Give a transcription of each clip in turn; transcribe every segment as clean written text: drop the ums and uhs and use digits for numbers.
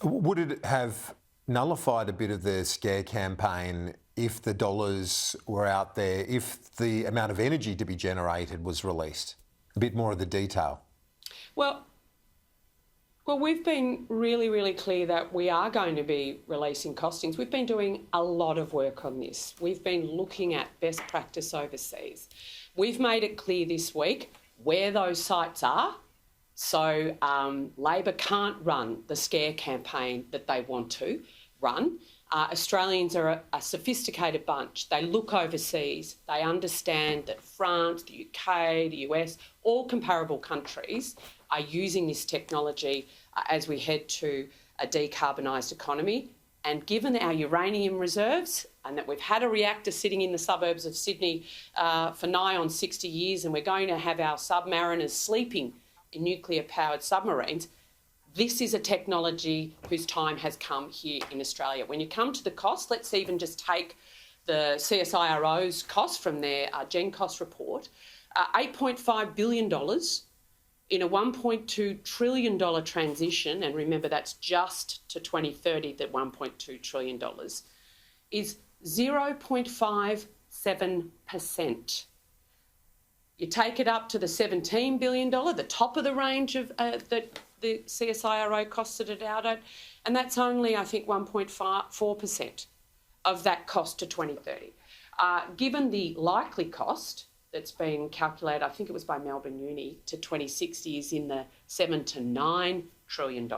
Would it have nullified a bit of the scare campaign if the dollars were out there, if the amount of energy to be generated was released? A bit more of the detail. Well, we've been really, really clear that we are going to be releasing costings. We've been doing a lot of work on this. We've been looking at best practice overseas. We've made it clear this week where those sites are, so Labor can't run the scare campaign that they want to run. Australians are a sophisticated bunch. They look overseas. They understand that France, the UK, the US, all comparable countries are using this technology as we head to a decarbonised economy. And given our uranium reserves and that we've had a reactor sitting in the suburbs of Sydney for nigh on 60 years and we're going to have our submariners sleeping in nuclear-powered submarines, this is a technology whose time has come here in Australia. When you come to the cost, let's even just take the CSIRO's cost from their Gen Cost report, $8.5 billion in a $1.2 trillion transition, and remember that's just to 2030, that $1.2 trillion, is 0.57%. You take it up to the $17 billion, the top of the range of that the CSIRO costed it out at, and that's only, I think, 1.4% of that cost to 2030. Given the likely cost that's been calculated, I think it was by Melbourne Uni, to 2060 is in the $7 to $9 trillion.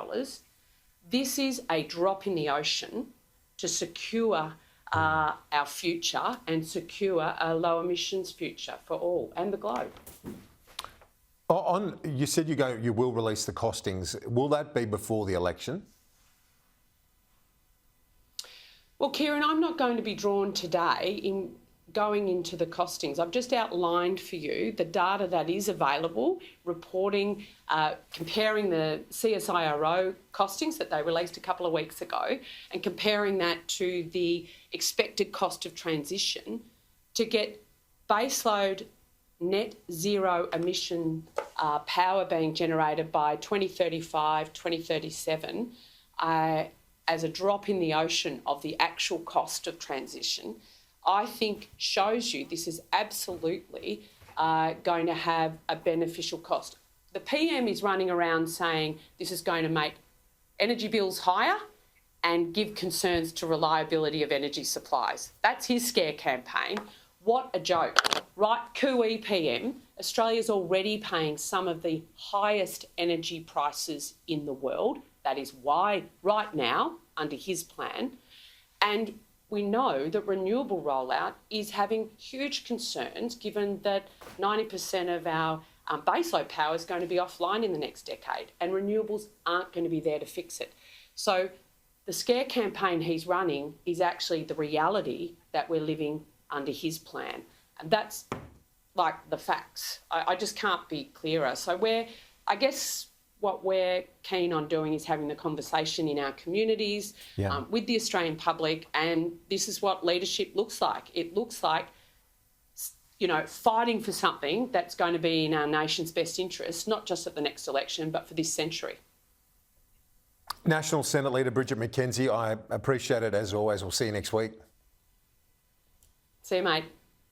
This is a drop in the ocean to secure our future and secure a low emissions future for all and the globe. You said you will release the costings. Will that be before the election? Well, Kieran, I'm not going to be drawn today in going into the costings. I've just outlined for you the data that is available, reporting, comparing the CSIRO costings that they released a couple of weeks ago and comparing that to the expected cost of transition to get baseload net zero emission power being generated by 2035, 2037 as a drop in the ocean of the actual cost of transition, I think shows you this is absolutely going to have a beneficial cost. The PM is running around saying this is going to make energy bills higher and give concerns to reliability of energy supplies. That's his scare campaign. What a joke. Right, cooey PM, Australia's already paying some of the highest energy prices in the world. That is why right now, under his plan, and we know that renewable rollout is having huge concerns given that 90% of our baseload power is going to be offline in the next decade and renewables aren't going to be there to fix it. So the scare campaign he's running is actually the reality that we're living under his plan. And that's like the facts. I just can't be clearer. So I guess what we're keen on doing is having the conversation in our communities with the Australian public, and this is what leadership looks like. It looks like, fighting for something that's going to be in our nation's best interest, not just at the next election, but for this century. National Senate Leader Bridget McKenzie, I appreciate it as always. We'll see you next week. See you, mate.